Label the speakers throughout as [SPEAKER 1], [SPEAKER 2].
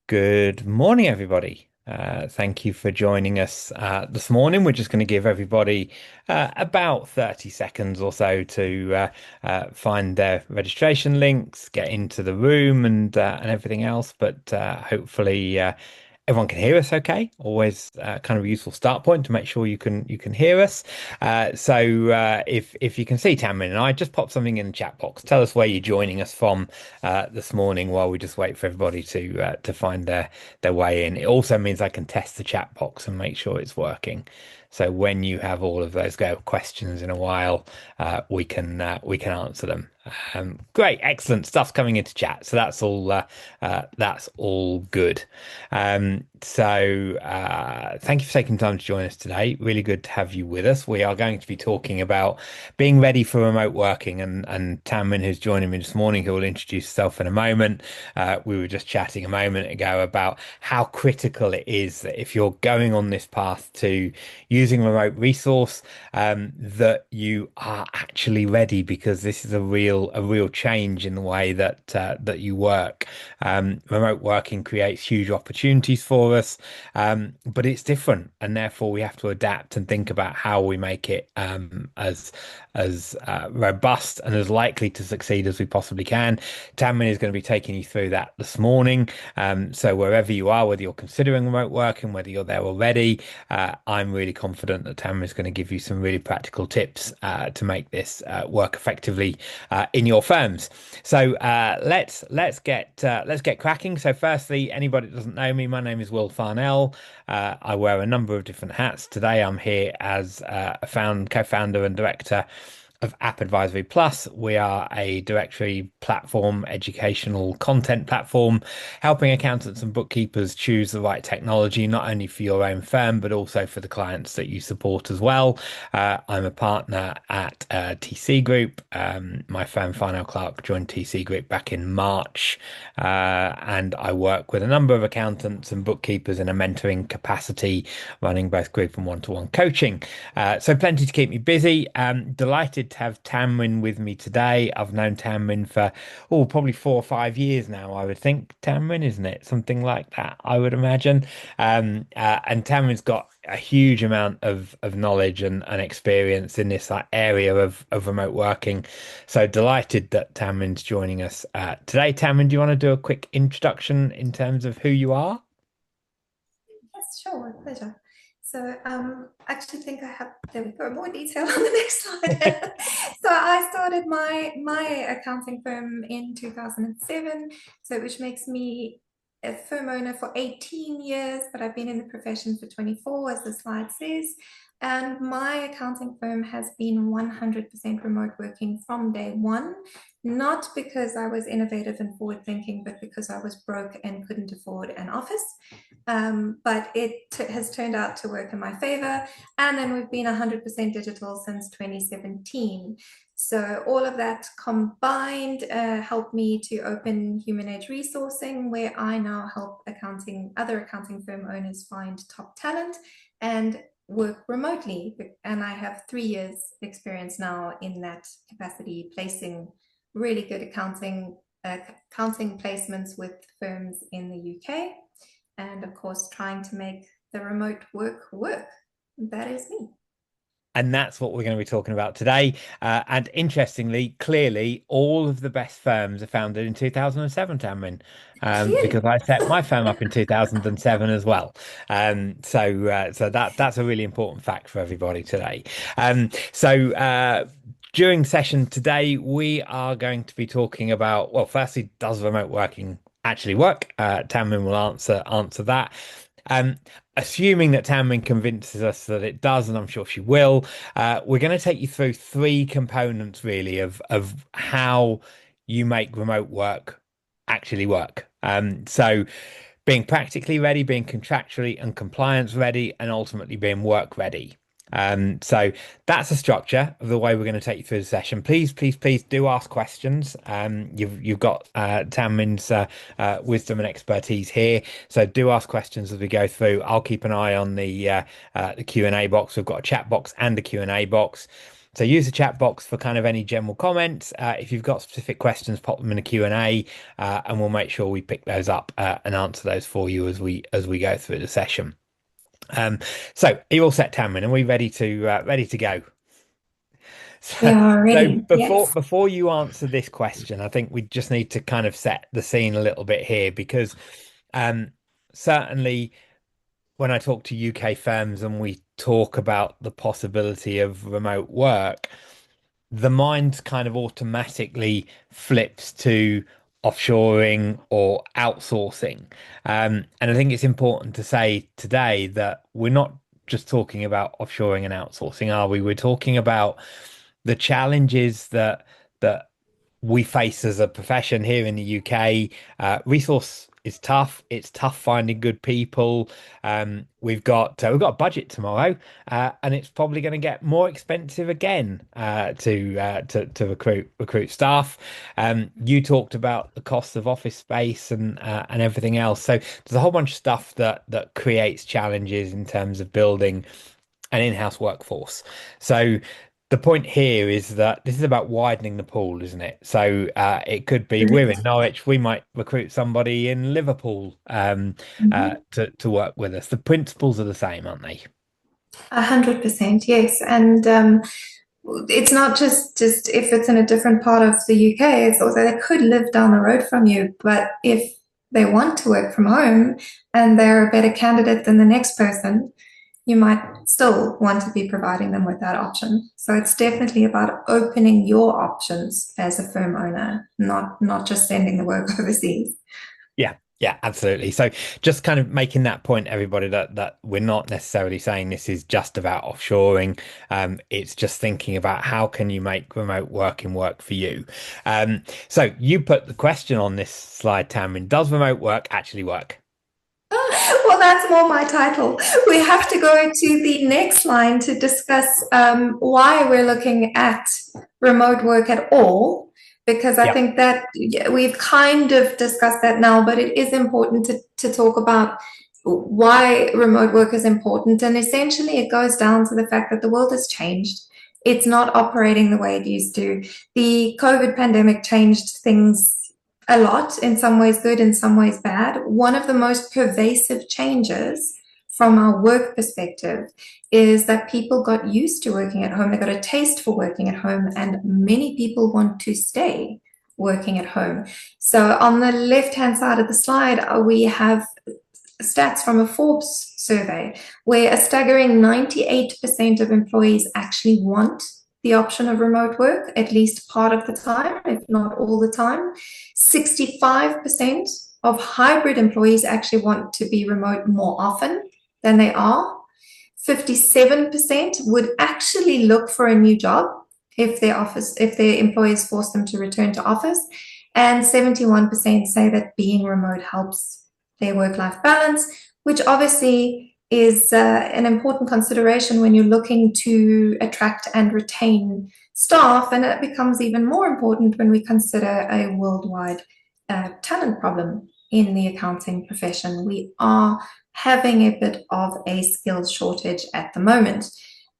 [SPEAKER 1] Good morning, everybody. Thank you for joining us this morning. We're just going to give everybody about 30 seconds or so to find their registration links, get into the room, and everything else. But hopefully, everyone can hear us okay. Always kind of a useful start point to make sure you can hear us. If you can see Tammin and I, just pop something in the chat box. Tell us where you're joining us from this morning while we just wait for everybody to find their way in. It also means I can test the chat box and make sure it's working. So when you have all of those questions in a while, we can answer them. Great, excellent stuff's coming into chat. So that's all good. Thank you for taking time to join us today. Really good to have you with us. We are going to be talking about being ready for remote working, and Tammin, who's joining me this morning, who will introduce herself in a moment. We were just chatting a moment ago about how critical it is that if you're going on this path to using remote resource, that you are actually ready, because this is a real change in the way that you work. Remote working creates huge opportunities for us, but it's different, and therefore we have to adapt and think about how we make it as robust and as likely to succeed as we possibly can. Tammin is going to be taking you through that this morning. So wherever you are, whether you're considering remote working, whether you're there already, I'm really confident that Tammin is going to give you some really practical tips to make this work effectively in your firms. So let's get cracking. So firstly, anybody that doesn't know me, my name is Will Farnell. I wear a number of different hats. Today, I'm here as co-founder and director of App Advisory Plus. We are a directory platform, educational content platform, helping accountants and bookkeepers choose the right technology, not only for your own firm, but also for the clients that you support as well. I'm a partner at TC Group. My firm, Farnell Clark, joined TC Group back in March, and I work with a number of accountants and bookkeepers in a mentoring capacity, running both group and one-to-one coaching. So plenty to keep me busy. Delighted to have Tamrin with me today. I've known Tamrin for probably 4 or 5 years now, I would think. Tamrin, isn't it? Something like that, I would imagine. And Tamrin's got a huge amount of knowledge and experience in this area of remote working. So delighted that Tamrin's joining us today. Tamrin, do you want to do a quick introduction in terms of who you are?
[SPEAKER 2] Yes, sure, with pleasure. So, I actually think I have, there we go, more detail on the next slide. So I started my accounting firm in 2007, so which makes me a firm owner for 18 years, but I've been in the profession for 24, as the slide says. And my accounting firm has been 100% remote working from day one, not because I was innovative and forward thinking, but because I was broke and couldn't afford an office. But it has turned out to work in my favor. And then we've been 100% digital since 2017. So all of that combined helped me to open Human Age Resourcing, where I now help other accounting firm owners find top talent and work remotely. And I have 3 years experience now in that capacity, placing really good accounting placements with firms in the UK, and of course trying to make the remote work work. That is me.
[SPEAKER 1] And that's what we're going to be talking about today. And interestingly, clearly, all of the best firms are founded in 2007, Tamrin, because
[SPEAKER 2] Clearly.
[SPEAKER 1] I set my firm up in 2007 as well. So that's a really important fact for everybody today. During session today, we are going to be talking about, well, firstly, does remote working actually work? Tammin will answer that. Um, Assuming that Tammin convinces us that it does, and I'm sure she will, we're going to take you through three components really of how you make remote work actually work. So being practically ready, being contractually and compliance ready, and ultimately being work ready. So that's the structure of the way we're going to take you through the session. Please, please, please do ask questions. You've got Tammin's wisdom and expertise here, so do ask questions as we go through. I'll keep an eye on the Q&A box. We've got a chat box and a Q&A box. So use the chat box for kind of any general comments. If you've got specific questions, pop them in a Q&A, and we'll make sure we pick those up and answer those for you as we go through the session. Um, so are you all set, Tammin? Are we ready to go?
[SPEAKER 2] We
[SPEAKER 1] So,
[SPEAKER 2] are
[SPEAKER 1] so
[SPEAKER 2] ready.
[SPEAKER 1] before
[SPEAKER 2] Yes.
[SPEAKER 1] before you answer this question, I think we just need to kind of set the scene a little bit here because um, certainly when I talk to UK firms and we talk about the possibility of remote work, the mind kind of automatically flips to offshoring or outsourcing. And I think it's important to say today that we're not just talking about offshoring and outsourcing, are we? We're talking about the challenges that we face as a profession here in the UK. Resource is tough. It's tough finding good people. We've got a budget tomorrow, and it's probably going to get more expensive again to recruit staff. You talked about the cost of office space and everything else. So there's a whole bunch of stuff that creates challenges in terms of building an in-house workforce. So the point here is that this is about widening the pool, isn't it? So it could be we're in
[SPEAKER 2] Correct.
[SPEAKER 1] Norwich, we might recruit somebody in Liverpool
[SPEAKER 2] Mhm.
[SPEAKER 1] to work with us. The principles are the same, aren't they?
[SPEAKER 2] 100%, yes. And it's not just if it's in a different part of the UK, it's also they could live down the road from you, but if they want to work from home and they're a better candidate than the next person, you might still want to be providing them with that option. So it's definitely about opening your options as a firm owner, not just sending the work overseas.
[SPEAKER 1] Yeah, yeah, absolutely. So just kind of making that point, everybody, that we're not necessarily saying this is just about offshoring. It's just thinking about how can you make remote working work for you. So you put the question on this slide, Tamrin, does remote work actually work?
[SPEAKER 2] Well, that's more my title. We have to go to the next line to discuss why we're looking at remote work at all, because I
[SPEAKER 1] Yeah.
[SPEAKER 2] think that yeah, we've kind of discussed that now, but it is important to talk about why remote work is important. And essentially, it goes down to the fact that the world has changed. It's not operating the way it used to. The COVID pandemic changed things a lot, in some ways good, in some ways bad. One of the most pervasive changes from our work perspective is that people got used to working at home. They got a taste for working at home, and many people want to stay working at home. So, on the left hand side of the slide, we have stats from a Forbes survey where a staggering 98% of employees actually want the option of remote work at least part of the time, if not all the time. 65% of hybrid employees actually want to be remote more often than they are. 57% would actually look for a new job if their employers force them to return to office. And 71% say that being remote helps their work-life balance, which obviously is an important consideration when you're looking to attract and retain staff. And it becomes even more important when we consider a worldwide talent problem in the accounting profession. We are having a bit of a skills shortage at the moment.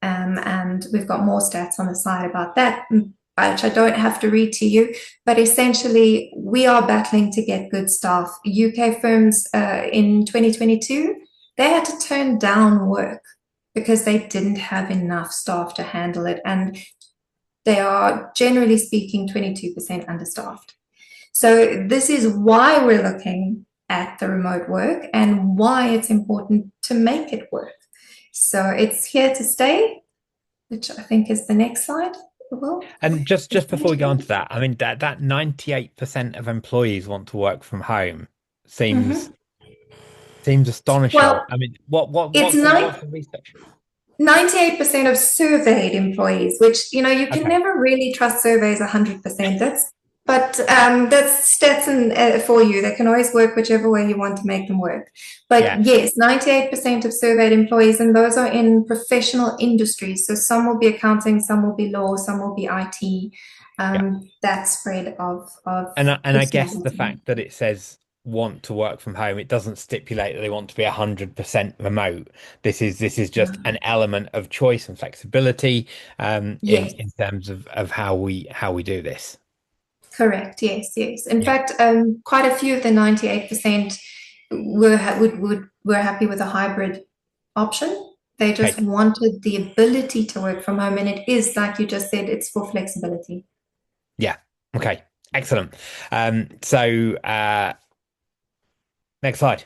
[SPEAKER 2] And we've got more stats on the side about that, which I don't have to read to you. But essentially, we are battling to get good staff. UK firms in 2022, they had to turn down work because they didn't have enough staff to handle it. And they are, generally speaking, 22% understaffed. So this is why we're looking at the remote work and why it's important to make it work. So it's here to stay, which I think is the next slide. Will
[SPEAKER 1] And just before we go on
[SPEAKER 2] essentially.
[SPEAKER 1] to that, I mean that 98% of employees want to work from home seems
[SPEAKER 2] Mhm.
[SPEAKER 1] seems astonishing.
[SPEAKER 2] Well,
[SPEAKER 1] I mean, what what
[SPEAKER 2] it's
[SPEAKER 1] what's the
[SPEAKER 2] nine,
[SPEAKER 1] what's the research?
[SPEAKER 2] 98% of surveyed employees, which you can
[SPEAKER 1] Okay.
[SPEAKER 2] never really trust surveys 100%. That's stats for you. They can always work whichever way you want to make them work.
[SPEAKER 1] Yeah.
[SPEAKER 2] But yes, 98% of surveyed employees, and those are in professional industries. So some will be accounting, some will be law, some will be IT.
[SPEAKER 1] Yeah.
[SPEAKER 2] That spread of
[SPEAKER 1] And I guess the
[SPEAKER 2] personality.
[SPEAKER 1] fact that it says want to work from home, it doesn't stipulate that they want to be 100% remote. This is just
[SPEAKER 2] No.
[SPEAKER 1] an element of choice and flexibility
[SPEAKER 2] Yes.
[SPEAKER 1] in terms of how we do this.
[SPEAKER 2] Correct. Yes, yes. In
[SPEAKER 1] Yeah.
[SPEAKER 2] fact, quite a few of the 98% were happy with a hybrid option. They
[SPEAKER 1] Okay.
[SPEAKER 2] just wanted the ability to work from home, and it is like you just said, it's for flexibility.
[SPEAKER 1] Yeah. Okay. Excellent. So next slide.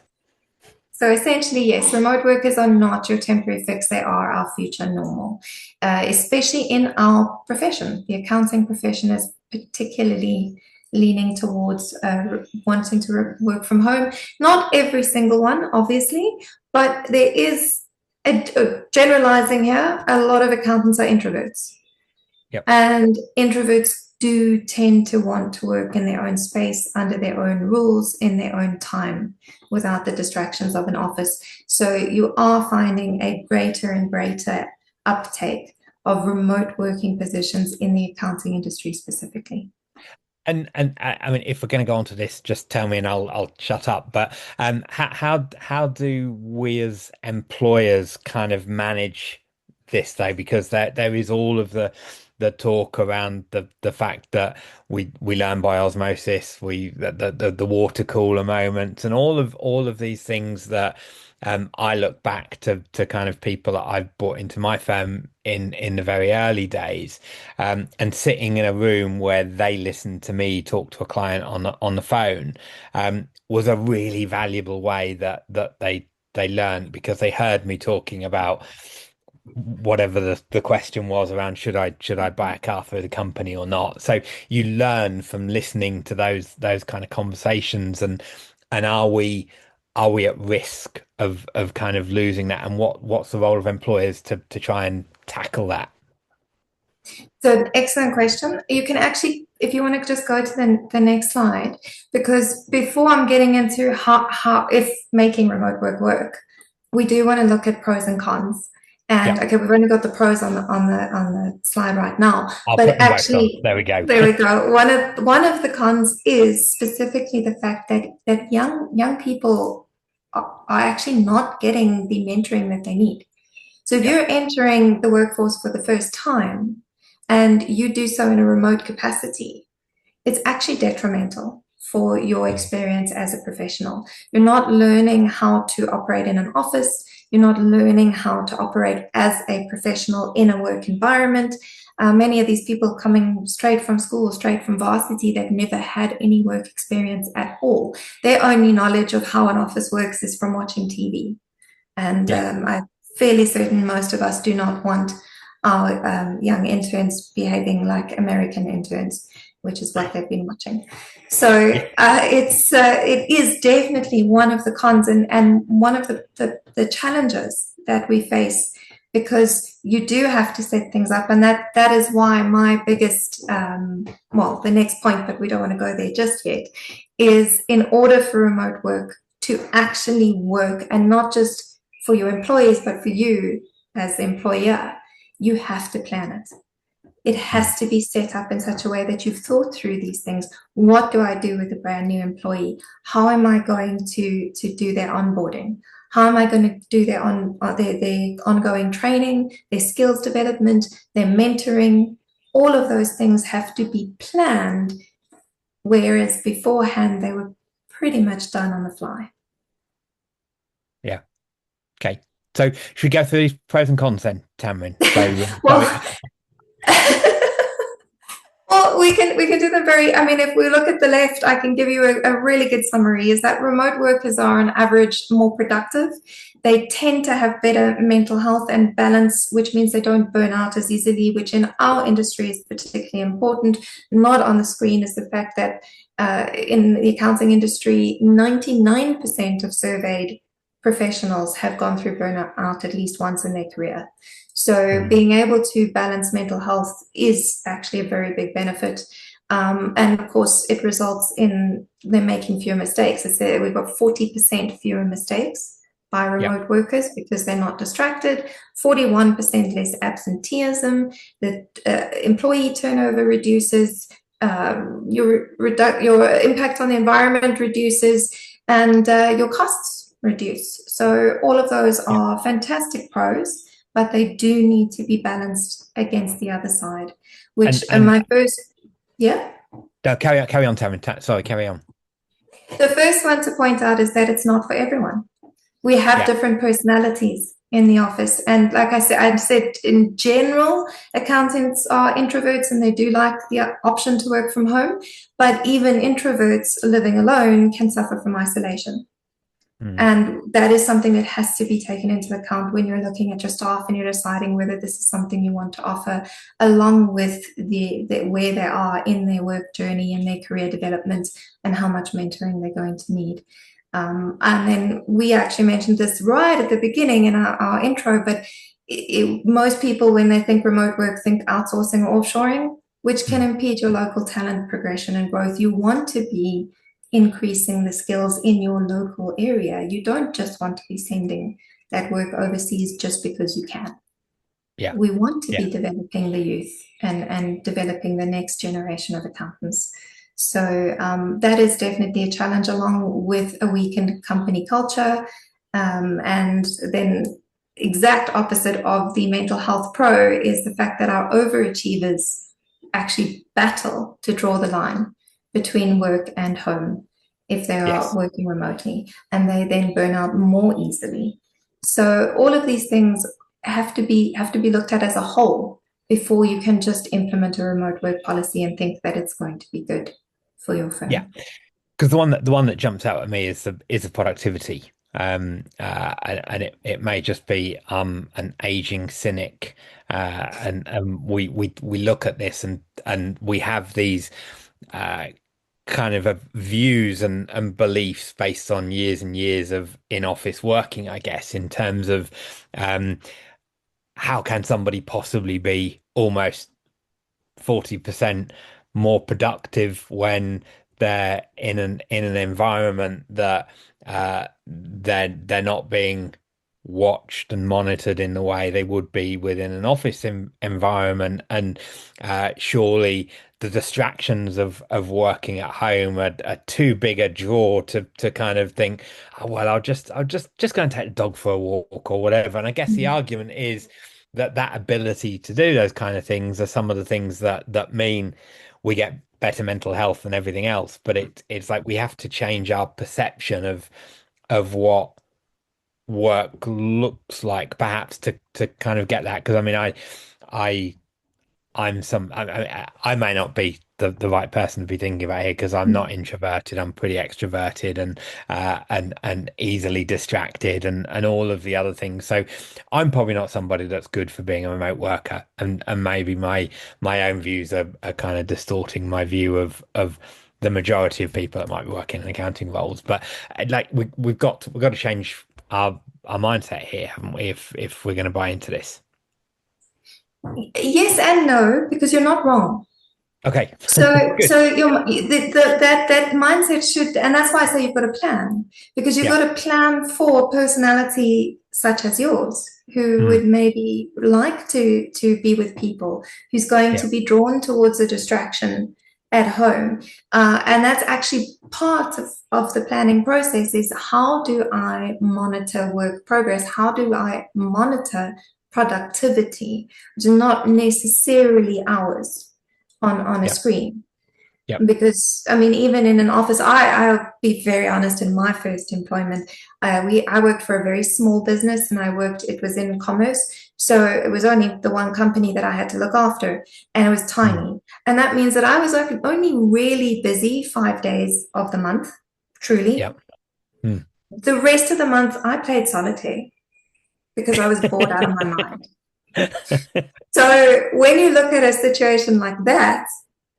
[SPEAKER 2] So essentially, yes, remote workers are not your temporary fix. They are our future normal, especially in our profession. The accounting profession is particularly leaning towards wanting to work from home. Not every single one, obviously, but there is generalizing here. A lot of accountants are introverts.
[SPEAKER 1] Yep.
[SPEAKER 2] And introverts do tend to want to work in their own space, under their own rules, in their own time, without the distractions of an office. So you are finding a greater and greater uptake of remote working positions in the accounting industry specifically.
[SPEAKER 1] And I mean, if we're going to go on to this, just tell me and I'll shut up. But how do we as employers kind of manage this though? Because there is all of the talk around the fact that we learn by osmosis, we the water cooler moments, and all of these things that I look back to kind of people that I've brought into my firm in the very early days, and sitting in a room where they listened to me talk to a client on the phone, was a really valuable way that they learned because they heard me talking about whatever the question was around should I buy a car for the company or not. So you learn from listening to those kind of conversations, and are we at risk of kind of losing that, and what's the role of employers to try and tackle that?
[SPEAKER 2] So, excellent question. You can actually, if you want to just go to the next slide, because before I'm getting into how if making remote work, we do want to look at pros and cons.
[SPEAKER 1] Yeah,
[SPEAKER 2] And okay, we've only got the pros on the slide right now,
[SPEAKER 1] I'll
[SPEAKER 2] but
[SPEAKER 1] put them both on.
[SPEAKER 2] actually,
[SPEAKER 1] There we go.
[SPEAKER 2] there we go. One of the cons is specifically the fact that young people are actually not getting the mentoring that they need. So if
[SPEAKER 1] Yeah.
[SPEAKER 2] you're entering the workforce for the first time and you do so in a remote capacity, it's actually detrimental for your experience as a professional. You're not learning how to operate in an office. You're not learning how to operate as a professional in a work environment. Many of these people coming straight from school, straight from varsity, they've never had any work experience at all. Their only knowledge of how an office works is from watching TV. And
[SPEAKER 1] Yeah.
[SPEAKER 2] I'm fairly certain most of us do not want our young interns behaving like American interns, which is what they've been watching. So
[SPEAKER 1] Yeah.
[SPEAKER 2] it is definitely one of the cons and one of the challenges that we face, because you do have to set things up, and that is why my biggest well, the next point, but we don't want to go there just yet, is in order for remote work to actually work, and not just for your employees, but for you as the employer, you have to plan it. It
[SPEAKER 1] Mm.
[SPEAKER 2] has to be set up in such a way that you've thought through these things. What do I do with a brand new employee? How am I going to do their onboarding? How am I going to do their ongoing training, their skills development, their mentoring? All of those things have to be planned, whereas beforehand they were pretty much done on the fly.
[SPEAKER 1] Yeah. Okay. So should we go through these pros and cons then, Tamrin? So
[SPEAKER 2] Well, well, we can do them very. I mean, if we look at the left, I can give you a really good summary. Is that remote workers are on average more productive. They tend to have better mental health and balance, which means they don't burn out as easily, which in our industry is particularly important. Not on the screen is the fact that in the accounting industry, 99% of surveyed professionals have gone through burnout at least once in their career. So
[SPEAKER 1] Mm.
[SPEAKER 2] being able to balance mental health is actually a very big benefit. And of course, it results in them making fewer mistakes. We've got 40% fewer mistakes by
[SPEAKER 1] Yeah.
[SPEAKER 2] remote workers because they're not distracted, 41% less absenteeism, the employee turnover reduces, your impact on the environment reduces, and your costs reduce. So all of those
[SPEAKER 1] Yeah.
[SPEAKER 2] are fantastic pros, but they do need to be balanced against the other side, which
[SPEAKER 1] And
[SPEAKER 2] my first, yeah.
[SPEAKER 1] no, carry on, Taryn. Sorry, carry on.
[SPEAKER 2] The first one to point out is that it's not for everyone. We have
[SPEAKER 1] Yeah.
[SPEAKER 2] different personalities in the office. And like I said, in general, accountants are introverts and they do like the option to work from home. But even introverts living alone can suffer from isolation.
[SPEAKER 1] Mm.
[SPEAKER 2] And that is something that has to be taken into account when you're looking at your staff and you're deciding whether this is something you want to offer, along with the where they are in their work journey and their career development and how much mentoring they're going to need. And then we actually mentioned this right at the beginning in our intro, but most people, when they think remote work, think outsourcing or offshoring, which can
[SPEAKER 1] Mm.
[SPEAKER 2] impede your local talent progression and growth. You want to be increasing the skills in your local area. You don't just want to be sending that work overseas just because you can.
[SPEAKER 1] Yeah.
[SPEAKER 2] We want to
[SPEAKER 1] Yeah.
[SPEAKER 2] be developing the youth and developing the next generation of accountants. So that is definitely a challenge, along with a weakened company culture. And then, exact opposite of the mental health pro is the fact that our overachievers actually battle to draw the line between work and home if they are
[SPEAKER 1] Yes.
[SPEAKER 2] working remotely, and they then burn out more easily. So all of these things have to be looked at as a whole before you can just implement a remote work policy and think that it's going to be good for your
[SPEAKER 1] Yeah.
[SPEAKER 2] firm.
[SPEAKER 1] Because the one that jumps out at me is the productivity. And it may just be an aging cynic, and we look at this and we have these uh kind of views and beliefs based on years and years of in office working, I guess, in terms of um how can somebody possibly be almost 40% more productive when they're in an environment that they're not being watched and monitored in the way they would be within an office environment. And surely the distractions of working at home are too big a draw to kind of think, oh, well, I'll just go and take the dog for a walk or whatever. And I guess the
[SPEAKER 2] Mm.
[SPEAKER 1] argument is that ability to do those kind of things are some of the things that mean we get better mental health and everything else. But it's like we have to change our perception of what work looks like, perhaps to kind of get that. Because I mean, I I may not be the right person to be thinking about here because I'm not introverted. I'm pretty extroverted and easily distracted and all of the other things. So I'm probably not somebody that's good for being a remote worker. And maybe my own views are kind of distorting my view of the majority of people that might be working in accounting roles. But like we've got to change our mindset here, haven't we? If we're going to buy into this.
[SPEAKER 2] Yes and no, because you're not wrong.
[SPEAKER 1] Okay,
[SPEAKER 2] So,
[SPEAKER 1] good.
[SPEAKER 2] so that mindset should, and that's why I say you've got a plan, because you've
[SPEAKER 1] Yeah.
[SPEAKER 2] got a plan for a personality such as yours, who
[SPEAKER 1] Mm,
[SPEAKER 2] would maybe like to be with people, who's going
[SPEAKER 1] yeah.
[SPEAKER 2] to be drawn towards a distraction at home, and that's actually part of the planning process. Is how do I monitor work progress? How do I monitor productivity? Not necessarily hours on a
[SPEAKER 1] Yeah.
[SPEAKER 2] screen,
[SPEAKER 1] Yeah.
[SPEAKER 2] because I mean, even in an office, I'll be very honest. In my first employment, I worked for a very small business, and it was in commerce, so it was only the one company that I had to look after, and it was
[SPEAKER 1] Mm,
[SPEAKER 2] tiny, and that means that I was only really busy 5 days of the month,
[SPEAKER 1] yeah.
[SPEAKER 2] truly.
[SPEAKER 1] Mm.
[SPEAKER 2] The rest of the month, I played solitaire because I was bored out of my mind. So when you look at a situation like that,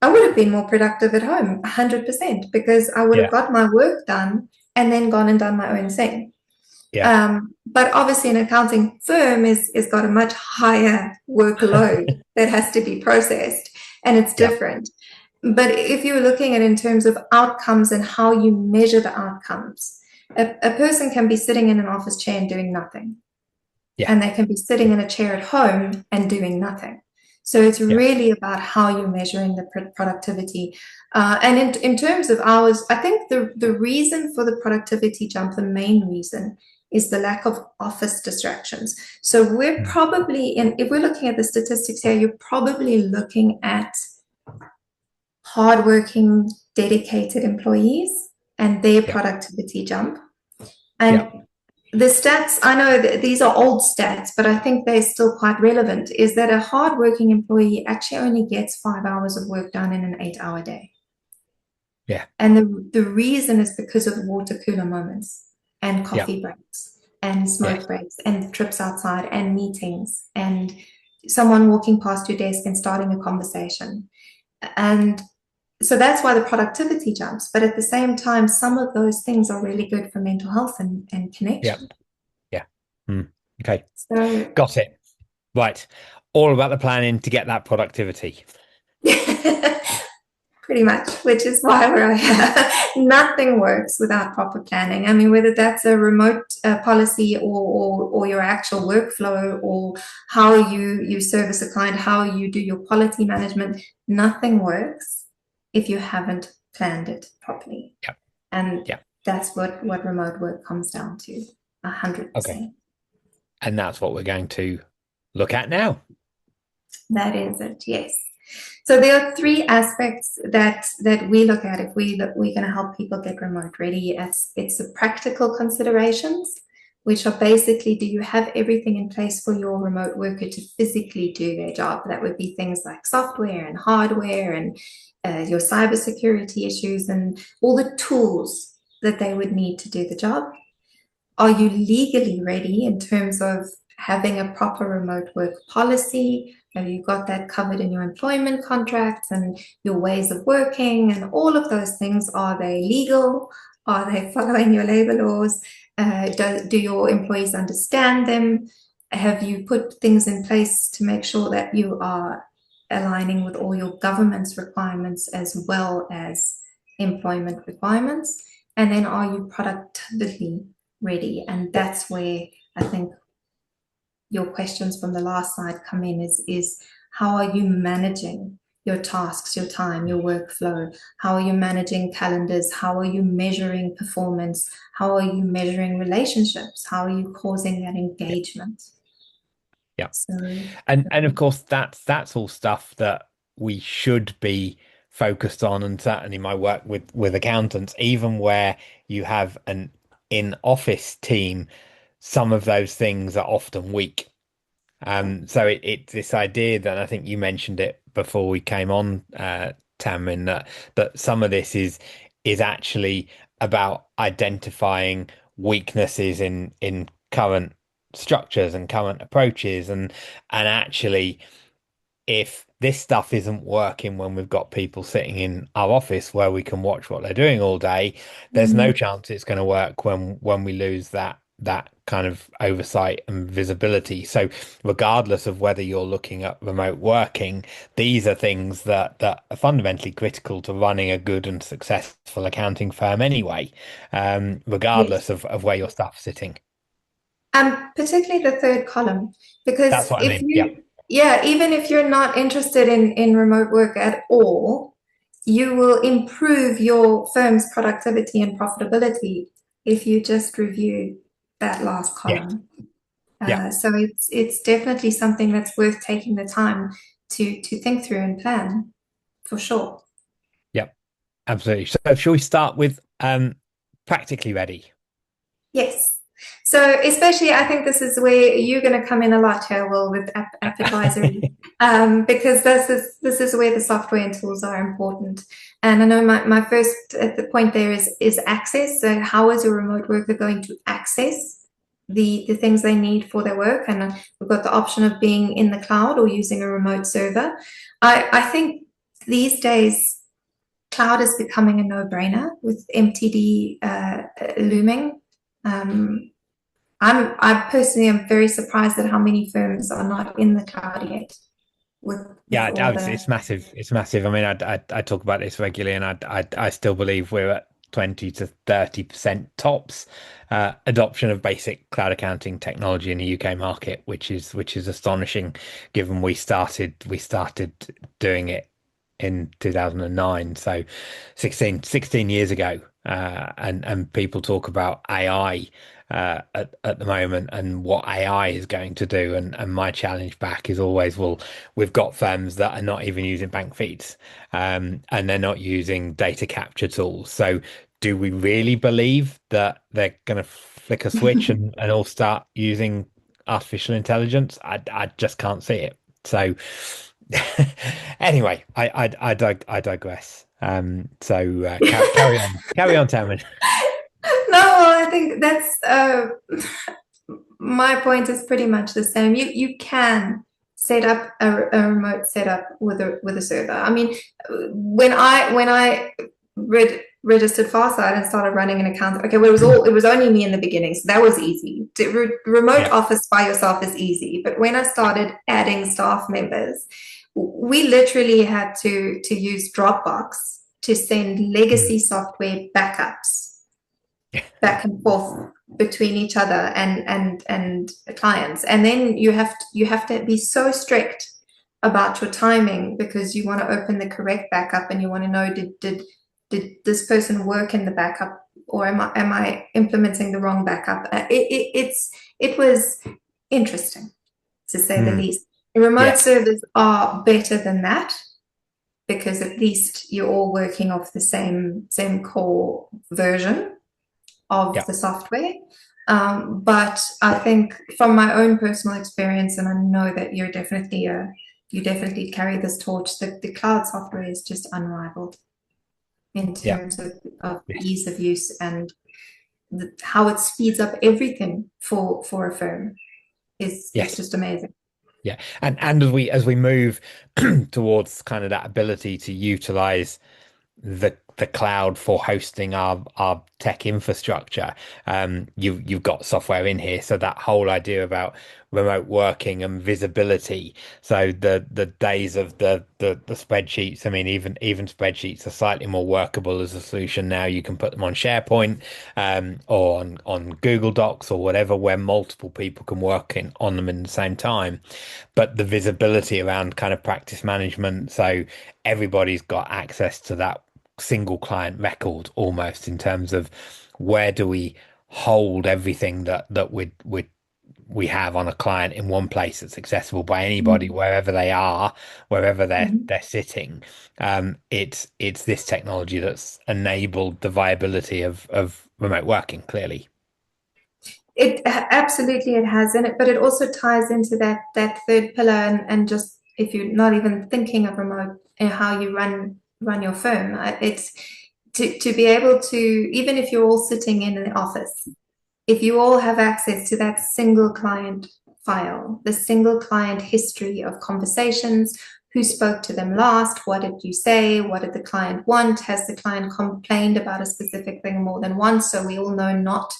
[SPEAKER 2] I would have been more productive at home, 100%, because I would have
[SPEAKER 1] Yeah.
[SPEAKER 2] got my work done and then gone and done my own thing.
[SPEAKER 1] Yeah.
[SPEAKER 2] But obviously, an accounting firm is got a much higher workload that has to be processed, and it's
[SPEAKER 1] Yeah.
[SPEAKER 2] different. But if you're looking at it in terms of outcomes and how you measure the outcomes, a person can be sitting in an office chair and doing nothing,
[SPEAKER 1] Yeah.
[SPEAKER 2] and they can be sitting in a chair at home and doing nothing. So it's
[SPEAKER 1] Yeah.
[SPEAKER 2] really about how you're measuring the productivity. And in terms of hours, I think the reason for the productivity jump, the main reason, is the lack of office distractions. So we're
[SPEAKER 1] Mm.
[SPEAKER 2] probably in, if we're looking at the statistics here, you're probably looking at hardworking, dedicated employees and their
[SPEAKER 1] Yeah.
[SPEAKER 2] productivity jump.
[SPEAKER 1] Yeah.
[SPEAKER 2] And the stats, I know that these are old stats, but I think they're still quite relevant, is that a hardworking employee actually only gets 5 hours of work done in an 8 hour day.
[SPEAKER 1] Yeah.
[SPEAKER 2] And the reason is because of water cooler moments and
[SPEAKER 1] Yeah.
[SPEAKER 2] coffee breaks and smoke
[SPEAKER 1] Yes.
[SPEAKER 2] breaks and trips outside and meetings and someone walking past your desk and starting a conversation. And so that's why the productivity jumps. But at the same time, some of those things are really good for mental health and
[SPEAKER 1] Yeah.
[SPEAKER 2] connection.
[SPEAKER 1] Yeah. Mm. Okay.
[SPEAKER 2] So
[SPEAKER 1] Got it. Right. All about the planning to get that productivity.
[SPEAKER 2] pretty much, which is why we're here. Nothing works without proper planning. I mean, whether that's a remote policy or your actual workflow or how you service a client, how you do your quality management, nothing works if you haven't planned it properly.
[SPEAKER 1] Yeah.
[SPEAKER 2] And
[SPEAKER 1] Yeah.
[SPEAKER 2] that's what remote work comes down to,
[SPEAKER 1] Okay.
[SPEAKER 2] 100%.
[SPEAKER 1] And that's what we're going to look at now.
[SPEAKER 2] That is it, yes. So there are three aspects that we look at if we're going to help people get remote ready. It's the practical considerations, which are basically, do you have everything in place for your remote worker to physically do their job? That would be things like software and hardware and your cybersecurity issues and all the tools that they would need to do the job. Are you legally ready in terms of having a proper remote work policy? Have you got that covered in your employment contracts and your ways of working and all of those things? Are they legal? Are they following your labor laws? Do your employees understand them? Have you put things in place to make sure that you are aligning with all your government's requirements as well as employment requirements? And then are you productively ready? And that's where I think your questions from the last slide come in is how are you managing your tasks, your time, your workflow? How are you managing calendars? How are you measuring performance? How are you measuring relationships? How are you causing that
[SPEAKER 1] Yeah.
[SPEAKER 2] engagement?
[SPEAKER 1] Yeah.
[SPEAKER 2] So
[SPEAKER 1] And of course that's all stuff that we should be focused on, and certainly my work with accountants, even where you have an in-office team, some of those things are often weak. So it's this idea that I think you mentioned it before we came on, Tammin, that some of this is actually about identifying weaknesses in current structures and current approaches, and actually if this stuff isn't working when we've got people sitting in our office where we can watch what they're doing all day, there's no chance it's going to work when we lose that kind of oversight and visibility. So regardless of whether you're looking at remote working, these are things that are fundamentally critical to running a good and successful accounting firm anyway,
[SPEAKER 2] yes.
[SPEAKER 1] regardless of where your staff's sitting.
[SPEAKER 2] Particularly the third column,
[SPEAKER 1] That's
[SPEAKER 2] because
[SPEAKER 1] what I
[SPEAKER 2] if
[SPEAKER 1] mean. Yeah.
[SPEAKER 2] you, yeah, even if you're not interested in remote work at all, you will improve your firm's productivity and profitability if you just review that last
[SPEAKER 1] Yeah.
[SPEAKER 2] column.
[SPEAKER 1] Yeah.
[SPEAKER 2] So it's definitely something that's worth taking the time to think through and plan for sure.
[SPEAKER 1] Yeah. Absolutely. So shall we start with practically ready?
[SPEAKER 2] Yes. So especially, I think this is where you're going to come in a lot here, Will, with app advisory, because this is where the software and tools are important. And I know my first the point there is access. So how is a remote worker going to access the things they need for their work? And we've got the option of being in the cloud or using a remote server. I think these days cloud is becoming a no-brainer with MTD looming. Um, I personally am very surprised at how many firms are not in the cloud yet with
[SPEAKER 1] Yeah,
[SPEAKER 2] all
[SPEAKER 1] it's
[SPEAKER 2] the
[SPEAKER 1] massive. It's massive. I mean, I talk about this regularly, and I still believe we're at 20 to 30% tops adoption of basic cloud accounting technology in the UK market, which is astonishing given we started doing it in 2009, so 16 years ago. And people talk about AI at the moment and what AI is going to do. And my challenge back is always, well, we've got firms that are not even using bank feeds, and they're not using data capture tools. So do we really believe that they're going to flick a switch and all start using artificial intelligence? I just can't see it. So anyway, I digress. Carry on, Tammin.
[SPEAKER 2] No, well, I think that's my point is pretty much the same. You can set up a remote setup with a server. I mean, when I registered Farsight and started running an account, okay, well, it was only me in the beginning, so that was easy. Remote
[SPEAKER 1] Yeah,
[SPEAKER 2] office by yourself is easy, but when I started adding staff members, we literally had to use Dropbox to send
[SPEAKER 1] mm,
[SPEAKER 2] legacy software backups back and forth between each other and clients. And then you have to be so strict about your timing because you want to open the correct backup and you want to know did this person work in the backup, or am I implementing the wrong backup? It was interesting, to say the
[SPEAKER 1] mm,
[SPEAKER 2] least. The remote
[SPEAKER 1] yeah,
[SPEAKER 2] servers are better than that because at least you're all working off the same core version of
[SPEAKER 1] yeah,
[SPEAKER 2] the software. But I think from my own personal experience, and I know that you definitely carry this torch, that the cloud software is just unrivaled in
[SPEAKER 1] yeah,
[SPEAKER 2] terms of
[SPEAKER 1] yes,
[SPEAKER 2] ease of use and how it speeds up everything for a firm is
[SPEAKER 1] yes.
[SPEAKER 2] just amazing.
[SPEAKER 1] Yeah. And as we move towards kind of that ability to utilize the cloud for hosting our tech infrastructure. You've got software in here, so that whole idea about remote working and visibility. So the days of the spreadsheets, I mean, even spreadsheets are slightly more workable as a solution now. You can put them on SharePoint, or on Google Docs or whatever, where multiple people can work on them in the same time. But the visibility around kind of practice management, so everybody's got access to that single client record almost, in terms of where do we hold everything that we have on a client in one place that's accessible by anybody
[SPEAKER 2] Mm-hmm.
[SPEAKER 1] wherever they are, wherever they're
[SPEAKER 2] Mm-hmm.
[SPEAKER 1] they're sitting. It's this technology that's enabled the viability of remote working, clearly.
[SPEAKER 2] It absolutely it has in it, but it also ties into that third pillar and just if you're not even thinking of remote and how you run your firm, it's to be able to, even if you're all sitting in an office, if you all have access to that single client file, the single client history of conversations, who spoke to them last, what did you say, what did the client want, has the client complained about a specific thing more than once, so we all know not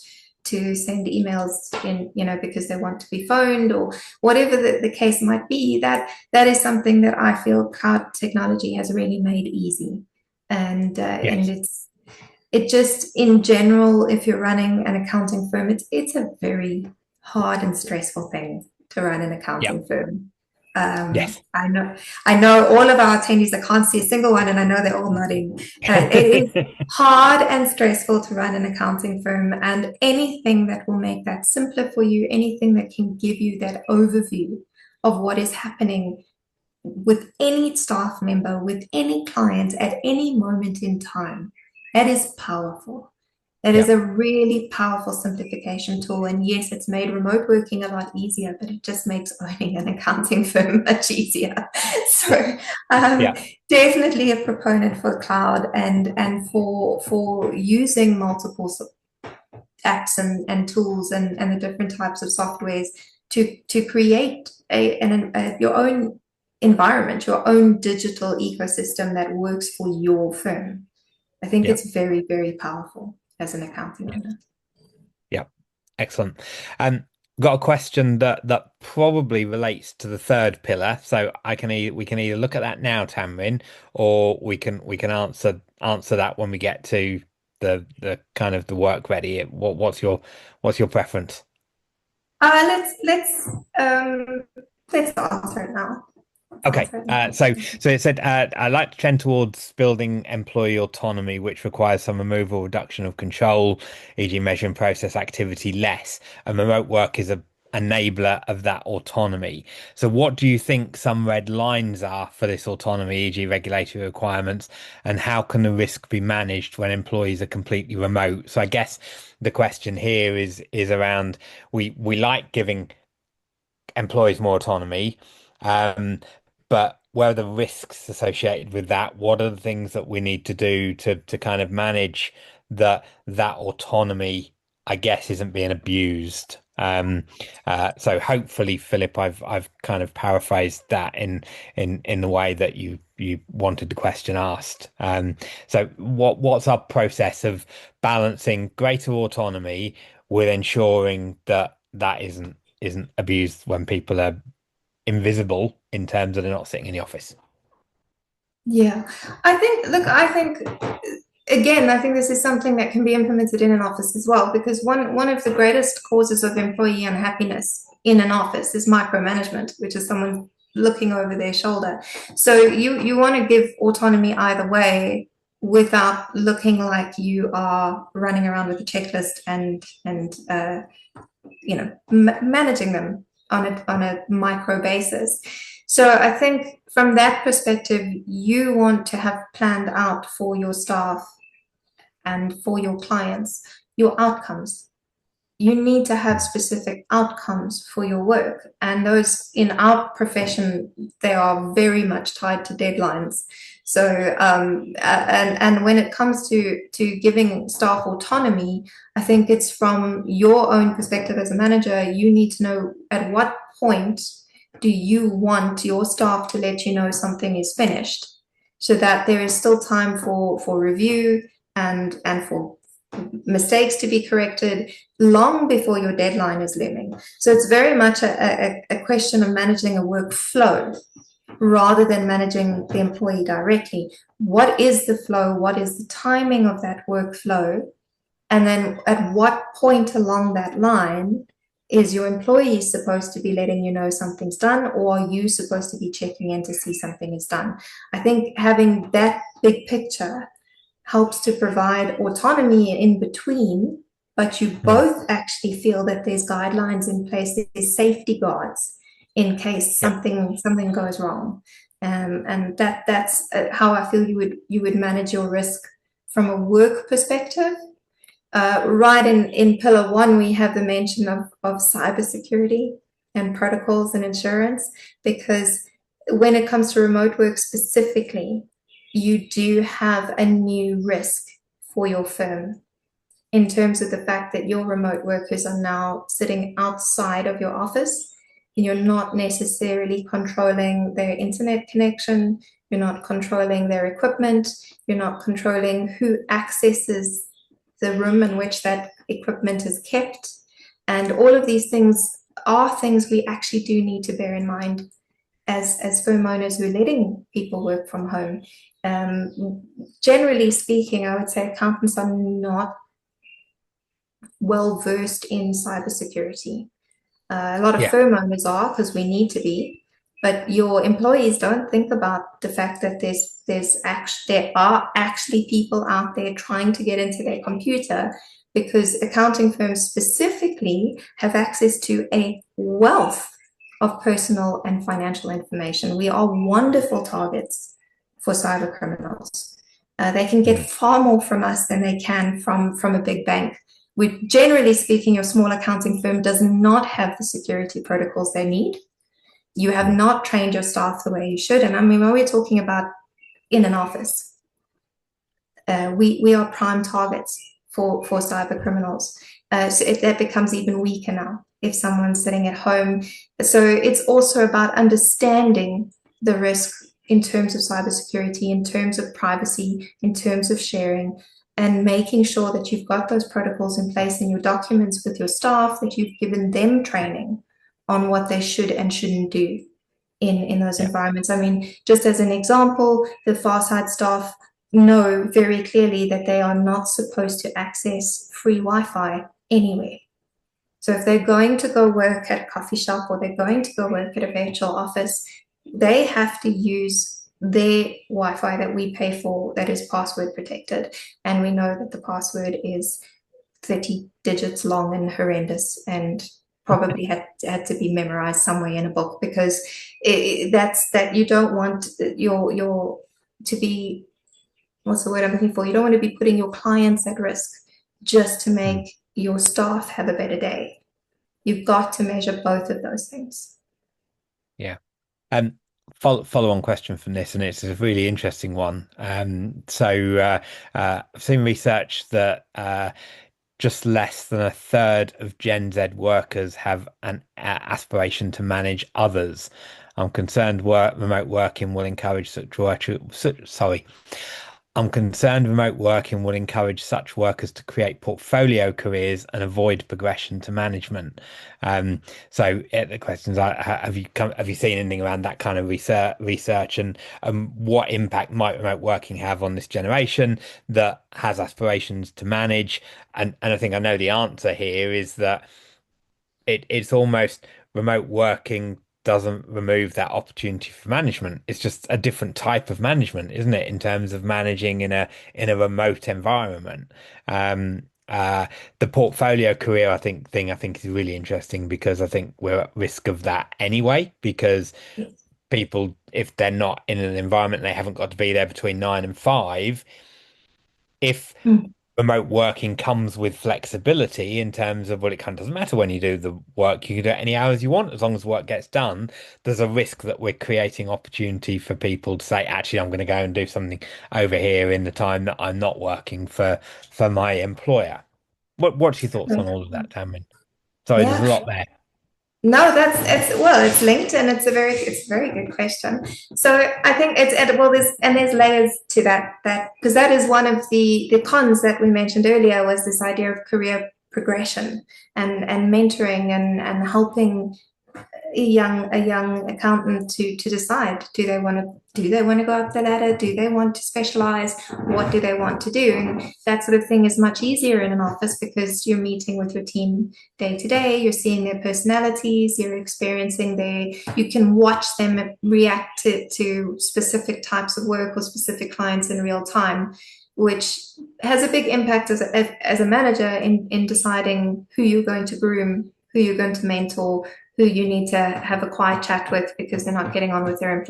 [SPEAKER 2] to send emails in, because they want to be phoned or whatever the case might be, that is something that I feel cloud technology has really made easy. And
[SPEAKER 1] Yes.
[SPEAKER 2] it just in general, if you're running an accounting firm, it's a very hard and stressful thing to run an
[SPEAKER 1] Yeah.
[SPEAKER 2] accounting firm.
[SPEAKER 1] Yes.
[SPEAKER 2] I know all of our attendees. I can't see a single one, and I know they're all nodding. It is hard and stressful to run an accounting firm, and anything that will make that simpler for you, anything that can give you that overview of what is happening with any staff member, with any client at any moment in time, that is powerful. That is
[SPEAKER 1] Yeah.
[SPEAKER 2] a really powerful simplification tool. And yes, it's made remote working a lot easier, but it just makes owning an accounting firm much easier.
[SPEAKER 1] Yeah.
[SPEAKER 2] So um,
[SPEAKER 1] Yeah.
[SPEAKER 2] definitely a proponent for cloud and for using multiple apps and tools and the different types of softwares to create your own environment, your own digital ecosystem that works for your firm. I think
[SPEAKER 1] Yeah.
[SPEAKER 2] it's very, very powerful as an accounting owner.
[SPEAKER 1] Yeah. Excellent. Got a question that probably relates to the third pillar. So we can either look at that now, Tamrin, or we can answer that when we get to the kind of the work ready? What's your preference?
[SPEAKER 2] Uh, let's let's um, let's answer it now. Let's
[SPEAKER 1] Okay,
[SPEAKER 2] answer it now.
[SPEAKER 1] so it said I like to trend towards building employee autonomy, which requires some removal, reduction of control, e.g., measure and process activity less. And remote work is a enabler of that autonomy. So, what do you think some red lines are for this autonomy, e.g., regulatory requirements, and how can the risk be managed when employees are completely remote? So, I guess the question here is around we like giving employees more autonomy. Um, but where are the risks associated with that? What are the things that we need to do to kind of manage that autonomy, I guess, isn't being abused? So hopefully, Philip, I've kind of paraphrased that in the way that you wanted the question asked. So what's our process of balancing greater autonomy with ensuring that that isn't abused when people are invisible in terms of they're not sitting in the office.
[SPEAKER 2] Yeah, I think again, I think this is something that can be implemented in an office as well, because one of the greatest causes of employee unhappiness in an office is micromanagement, which is someone looking over their shoulder. So you want to give autonomy either way without looking like you are running around with a checklist and managing them on a micro basis. So I think from that perspective, you want to have planned out for your staff and for your clients your outcomes. You need to have specific outcomes for your work, and those in our profession, they are very much tied to deadlines. So and when it comes to giving staff autonomy, I think it's from your own perspective as a manager. You need to know at what point do you want your staff to let you know something is finished, so that there is still time for review and for mistakes to be corrected long before your deadline is looming. So it's very much a question of managing a workflow rather than managing the employee directly. What is the flow? What is the timing of that workflow? And then at what point along that line is your employee supposed to be letting you know something's done, or are you supposed to be checking in to see something is done? I think having that big picture helps to provide autonomy in between, but you
[SPEAKER 1] Mm.
[SPEAKER 2] both actually feel that there's guidelines in place, there's safety guards in case
[SPEAKER 1] Yeah.
[SPEAKER 2] something goes wrong. And that's how I feel you would manage your risk from a work perspective. Right in pillar one, we have the mention of cybersecurity and protocols and insurance, because when it comes to remote work specifically, you do have a new risk for your firm in terms of the fact that your remote workers are now sitting outside of your office, and you're not necessarily controlling their internet connection, you're not controlling their equipment, you're not controlling who accesses the room in which that equipment is kept. And all of these things are things we actually do need to bear in mind as firm owners who are letting people work from home. Generally speaking, I would say accountants are not well versed in cybersecurity. A lot of
[SPEAKER 1] Yeah.
[SPEAKER 2] firm owners are, because we need to be, but your employees don't think about the fact that there are actually people out there trying to get into their computer, because accounting firms specifically have access to a wealth of personal and financial information. We are wonderful targets for cyber criminals. They can get
[SPEAKER 1] Mm.
[SPEAKER 2] far more from us than they can from a big bank. We, generally speaking, your small accounting firm does not have the security protocols they need. You have
[SPEAKER 1] Mm.
[SPEAKER 2] not trained your staff the way you should. And I mean, when we're talking about in an office, we are prime targets for cyber criminals. That becomes even weaker now if someone's sitting at home. So it's also about understanding the risk in terms of cybersecurity, in terms of privacy, in terms of sharing, and making sure that you've got those protocols in place in your documents with your staff, that you've given them training on what they should and shouldn't do in those
[SPEAKER 1] Yeah.
[SPEAKER 2] environments. I mean, just as an example, the Farside staff know very clearly that they are not supposed to access free Wi-Fi anywhere. So if they're going to go work at a coffee shop or they're going to go work at a virtual office, they have to use their Wi-Fi that we pay for that is password protected. And we know that the password is 30 digits long and horrendous and probably had to be memorized somewhere in a book, because that's that you don't want your to be, what's the word I'm looking for? You don't want to be putting your clients at risk just to
[SPEAKER 1] Mm.
[SPEAKER 2] make your staff have a better day. You've got to measure both of those things.
[SPEAKER 1] Yeah. Um, follow on question from this, and it's a really interesting one. I've seen research that just less than a third of Gen Z workers have an aspiration to manage others. I'm concerned remote working will encourage I'm concerned remote working will encourage such workers to create portfolio careers and avoid progression to management. The questions are: have you seen anything around that kind of research, and what impact might remote working have on this generation that has aspirations to manage? And I think I know the answer here is that it's almost remote working doesn't remove that opportunity for management. It's just a different type of management, isn't it? In terms of managing in a remote environment. The portfolio career I think is really interesting because I think we're at risk of that anyway, because
[SPEAKER 2] Yes.
[SPEAKER 1] people, if they're not in an environment, they haven't got to be there between 9 and 5. If
[SPEAKER 2] Mm.
[SPEAKER 1] remote working comes with flexibility in terms of, well, it kind of doesn't matter when you do the work, you can do it any hours you want as long as work gets done. There's a risk that we're creating opportunity for people to say, actually, I'm going to go and do something over here in the time that I'm not working for my employer. What's your thoughts on all of that, Tammin? Sorry, there's a
[SPEAKER 2] Yeah.
[SPEAKER 1] lot there.
[SPEAKER 2] No, that's it's well, it's linked, and it's a very good question. So I think it's well, there's layers to that because that is one of the cons that we mentioned earlier, was this idea of career progression and mentoring and helping a young accountant to decide, do they want to go up the ladder, do they want to specialize, what do they want to do. And that sort of thing is much easier in an office because you're meeting with your team day to day, you're seeing their personalities, you're experiencing you can watch them react to specific types of work or specific clients in real time, which has a big impact as a manager in deciding who you're going to groom, who you're going to mentor, who you need to have a quiet chat with because they're not getting on with their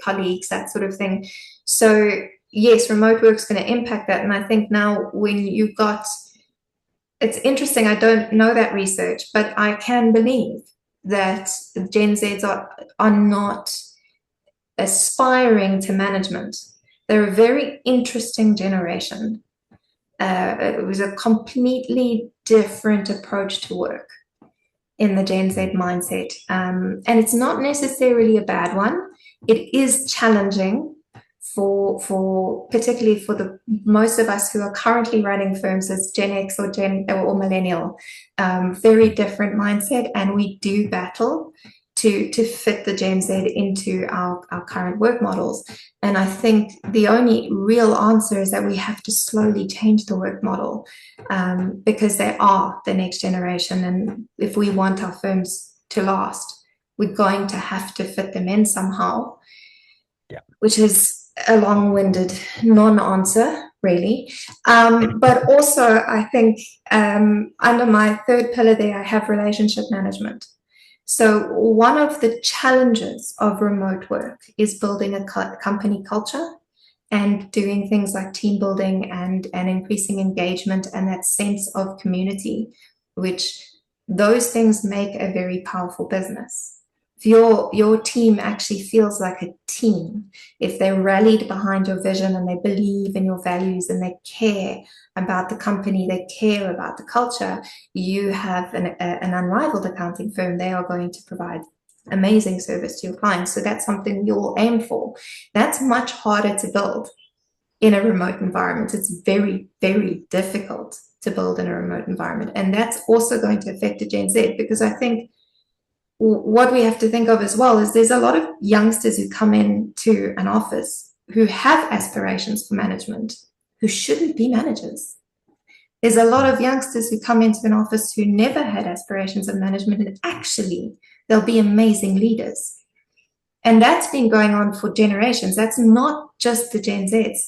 [SPEAKER 2] colleagues, that sort of thing. So yes, remote work's going to impact that. And I think now when you've got, it's interesting, I don't know that research, but I can believe that Gen Zs are not aspiring to management. They're a very interesting generation. It was a completely different approach to work in the Gen Z mindset. And it's not necessarily a bad one. It is challenging for particularly for the most of us who are currently running firms as Gen X or millennial. Very different mindset, and we do battle to fit the Gen Z into our current work models. And I think the only real answer is that we have to slowly change the work model, because they are the next generation. And if we want our firms to last, we're going to have to fit them in somehow,
[SPEAKER 1] Yeah.
[SPEAKER 2] which is a long-winded non-answer, really. But also, I think under my third pillar there, I have relationship management. So one of the challenges of remote work is building a company culture and doing things like team building and increasing engagement and that sense of community, which those things make a very powerful business. If your team actually feels like a team, if they're rallied behind your vision and they believe in your values and they care about the company, they care about the culture, you have an unrivaled accounting firm. They are going to provide amazing service to your clients. So that's something you'll aim for. That's much harder to build in a remote environment. It's very, very difficult to build in a remote environment. And that's also going to affect the Gen Z, because I think what we have to think of as well is there's a lot of youngsters who come into an office who have aspirations for management who shouldn't be managers. There's a lot of youngsters who come into an office who never had aspirations of management, and actually they'll be amazing leaders. And that's been going on for generations. That's not just the Gen Zs,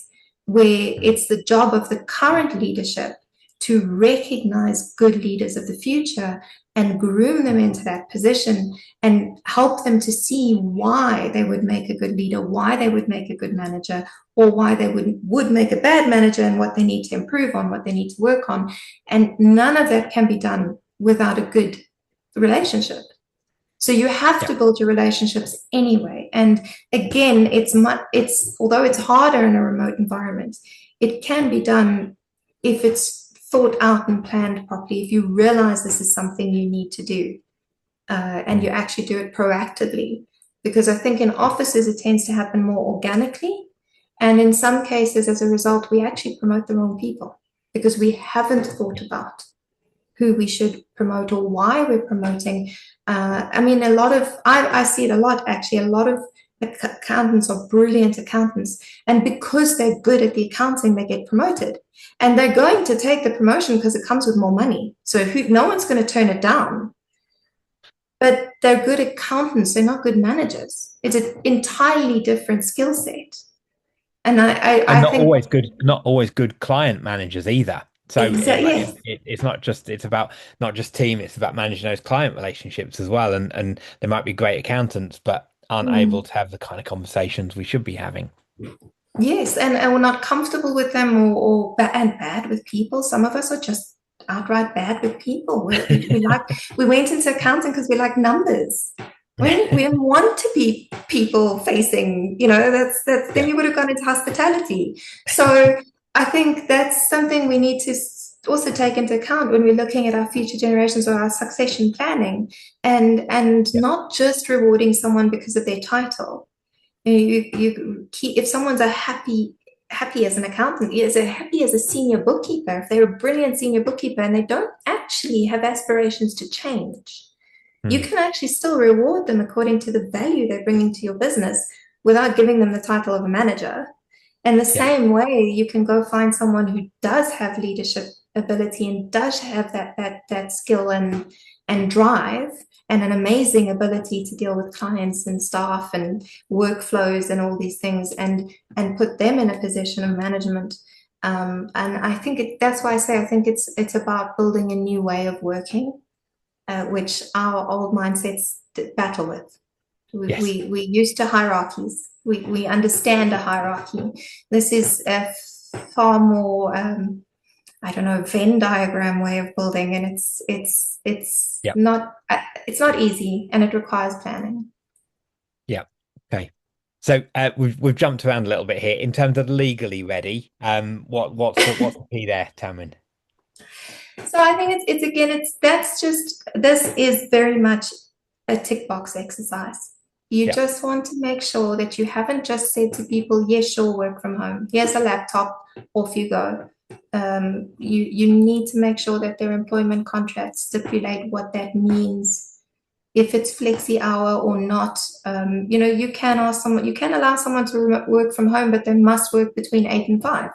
[SPEAKER 2] where it's the job of the current leadership to recognize good leaders of the future and groom them into that position and help them to see why they would make a good leader, why they would make a good manager, or why they would make a bad manager, and what they need to improve on, what they need to work on. And none of that can be done without a good relationship. So you have
[SPEAKER 1] Yeah.
[SPEAKER 2] to build your relationships anyway. And again, it's although it's harder in a remote environment, it can be done if it's thought out and planned properly. If you realize this is something you need to do, and you actually do it proactively, because I think in offices it tends to happen more organically, and in some cases, as a result, we actually promote the wrong people because we haven't thought about who we should promote or why we're promoting. I mean, I see it a lot actually. A lot of accountants are brilliant accountants, and because they're good at the accounting, they get promoted. And they're going to take the promotion because it comes with more money. So no one's going to turn it down. But they're good accountants, they're not good managers. It's an entirely different skill set. And
[SPEAKER 1] And
[SPEAKER 2] I think
[SPEAKER 1] not always good client managers either. So
[SPEAKER 2] exactly, yes.
[SPEAKER 1] it's not just it's about not just team, it's about managing those client relationships as well. And they might be great accountants, but aren't able
[SPEAKER 2] Mm.
[SPEAKER 1] to have the kind of conversations we should be having.
[SPEAKER 2] Yes, and we're not comfortable with them, or bad with people. Some of us are just outright bad with people. We went into accounting because we like numbers. We didn't want to be people facing, that's then
[SPEAKER 1] Yeah.
[SPEAKER 2] you would have gone into hospitality. So I think that's something we need to also take into account when we're looking at our future generations or our succession planning, and
[SPEAKER 1] Yeah.
[SPEAKER 2] not just rewarding someone because of their title. You keep, if someone's a happy as an accountant, is a happy as a senior bookkeeper, if they're a brilliant senior bookkeeper and they don't actually have aspirations to change, you
[SPEAKER 1] Hmm.
[SPEAKER 2] can actually still reward them according to the value they're bringing to your business without giving them the title of a manager. And the
[SPEAKER 1] Yeah.
[SPEAKER 2] same way, you can go find someone who does have leadership ability and does have that skill and drive, and an amazing ability to deal with clients and staff and workflows and all these things, and put them in a position of management. And I think that's why I say I think it's about building a new way of working, which our old mindsets battle with. We,
[SPEAKER 1] Yes.
[SPEAKER 2] we, we used to hierarchies. We understand a hierarchy. This is a far more, I don't know, Venn diagram way of building, and
[SPEAKER 1] Yeah.
[SPEAKER 2] it's not easy, and it requires planning.
[SPEAKER 1] Yeah. Okay. So we've jumped around a little bit here in terms of legally ready. What's the key there, Tamron?
[SPEAKER 2] So I think it's again, that's just, this is very much a tick box exercise. You
[SPEAKER 1] Yeah.
[SPEAKER 2] just want to make sure that you haven't just said to people, yes, sure, work from home. Here's a laptop, off you go. You need to make sure that their employment contracts stipulate what that means, if it's flexi hour or not. You can allow someone to work from home, but they must work between 8 and 5.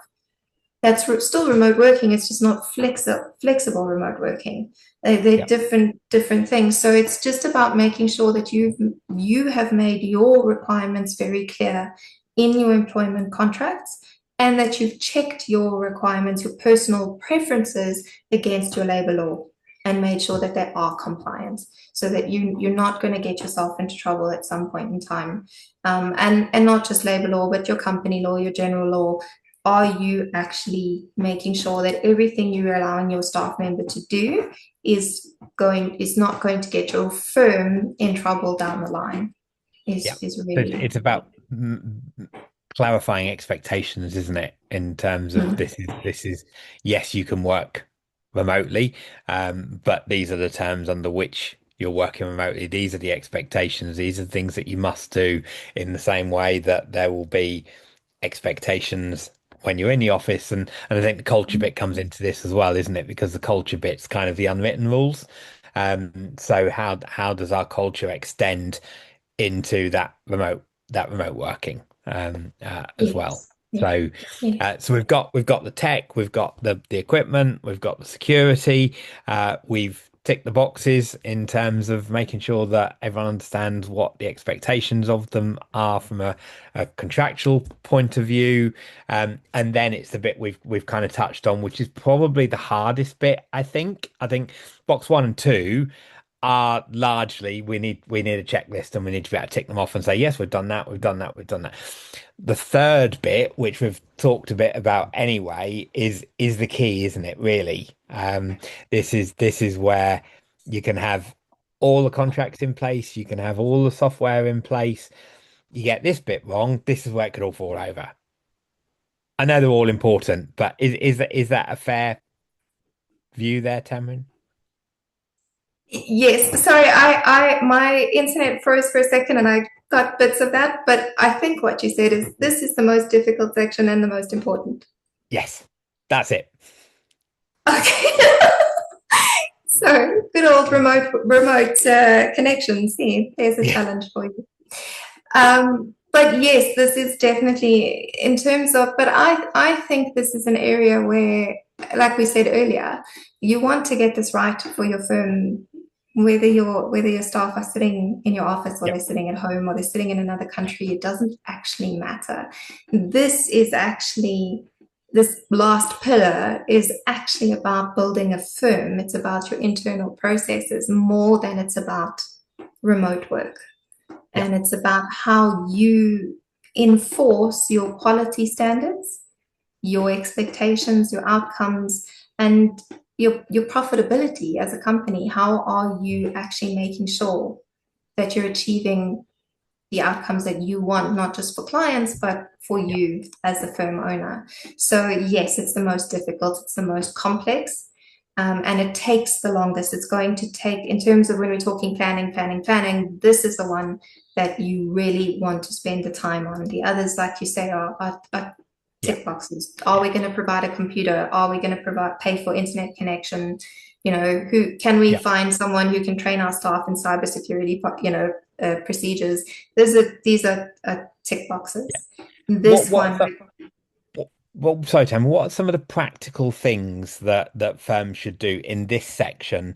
[SPEAKER 2] That's still remote working. It's just not flexible remote working. They're
[SPEAKER 1] Yeah.
[SPEAKER 2] different things. So it's just about making sure that you have made your requirements very clear in your employment contracts, and that you've checked your requirements, your personal preferences against your labor law, and made sure that they are compliant, so that you're not going to get yourself into trouble at some point in time. And not just labor law, but your company law, your general law. Are you actually making sure that everything you're allowing your staff member to do is not going to get your firm in trouble down the line?
[SPEAKER 1] Yeah.
[SPEAKER 2] Is
[SPEAKER 1] So
[SPEAKER 2] really.
[SPEAKER 1] it's about clarifying expectations, isn't it? In terms of
[SPEAKER 2] Mm.
[SPEAKER 1] this is yes, you can work remotely, but these are the terms under which you're working remotely. These are the expectations. These are things that you must do in the same way that there will be expectations when you're in the office. And I think the culture bit comes into this as well, isn't it? Because the culture bit's kind of the unwritten rules. So how does our culture extend into that remote working? as well.
[SPEAKER 2] Yes. Yes.
[SPEAKER 1] So,
[SPEAKER 2] Yes.
[SPEAKER 1] so we've got the tech, we've got the equipment, we've got the security, we've ticked the boxes in terms of making sure that everyone understands what the expectations of them are from a contractual point of view, and then it's the bit we've kind of touched on, which is probably the hardest bit. I think box one and two are largely we need a checklist and we need to be able to tick them off and say yes, we've done that, we've done that, we've done that. The third bit, which we've talked a bit about anyway, is the key, isn't it? Really, this is where you can have all the contracts in place, you can have all the software in place. You get this bit wrong, this is where it could all fall over. I know they're all important, but is that a fair view there, Tamron?
[SPEAKER 2] Yes. Sorry, my internet froze for a second and I got bits of that, but I think what you said is this is the most difficult section and the most important.
[SPEAKER 1] Yes, that's it.
[SPEAKER 2] Okay. So good old remote connections. See, there's a
[SPEAKER 1] Yeah,
[SPEAKER 2] challenge for you. But yes, this is definitely in terms of, but I think this is an area where, like we said earlier, you want to get this right for your firm, whether your staff are sitting in your office or
[SPEAKER 1] yeah,
[SPEAKER 2] they're sitting at home or they're sitting in another country, it doesn't actually matter. This is actually this last pillar is actually about building a firm. It's about your internal processes more than it's about remote work.
[SPEAKER 1] yeah,
[SPEAKER 2] And it's about how you enforce your quality standards, your expectations, your outcomes, and your profitability as a company. How are you actually making sure that you're achieving the outcomes that you want, not just for clients, but for
[SPEAKER 1] yeah,
[SPEAKER 2] you as the firm owner? So, yes, it's the most difficult, it's the most complex. And it takes the longest. It's going to take, in terms of when we're talking planning, this is the one that you really want to spend the time on. The others, like you say, are
[SPEAKER 1] yeah,
[SPEAKER 2] tick boxes. Are we going to provide a computer? Are we going to pay for internet connection? Who can we
[SPEAKER 1] yeah.
[SPEAKER 2] find someone who can train our staff in cybersecurity, procedures? These are tick
[SPEAKER 1] Yeah.
[SPEAKER 2] boxes.
[SPEAKER 1] What
[SPEAKER 2] This
[SPEAKER 1] what
[SPEAKER 2] one,
[SPEAKER 1] are well, sorry, Tam, what are some of the practical things that firms should do in this section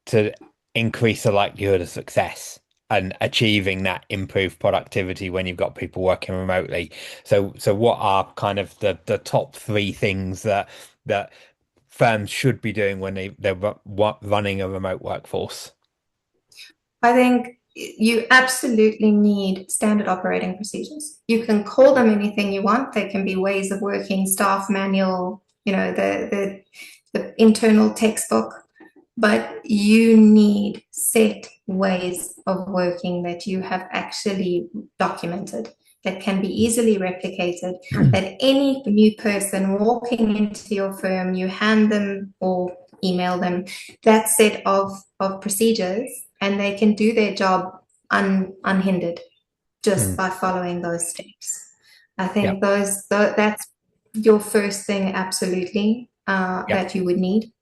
[SPEAKER 1] to increase the likelihood of success and achieving that improved productivity when you've got people working remotely? So what are kind of the top three things that firms should be doing when they're running a remote workforce?
[SPEAKER 2] I think you absolutely need standard operating procedures. You can call them anything you want. They can be ways of working, staff manual, the internal textbook, but you need set ways of working that you have actually documented, that can be easily replicated, that any new person walking into your firm, you hand them or email them that set of procedures and they can do their job unhindered just
[SPEAKER 1] Mm.
[SPEAKER 2] by following those steps. I
[SPEAKER 1] Yeah,
[SPEAKER 2] think that's your first thing, absolutely,
[SPEAKER 1] yeah,
[SPEAKER 2] that you would need.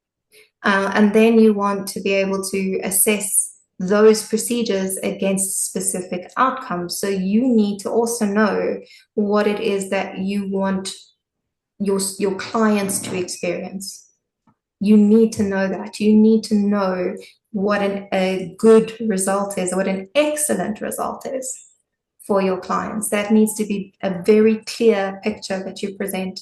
[SPEAKER 2] And then you want to be able to assess those procedures against specific outcomes. So you need to also know what it is that you want your clients to experience. You need to know that. You need to know what a good result is, what an excellent result is for your clients. That needs to be a very clear picture that you present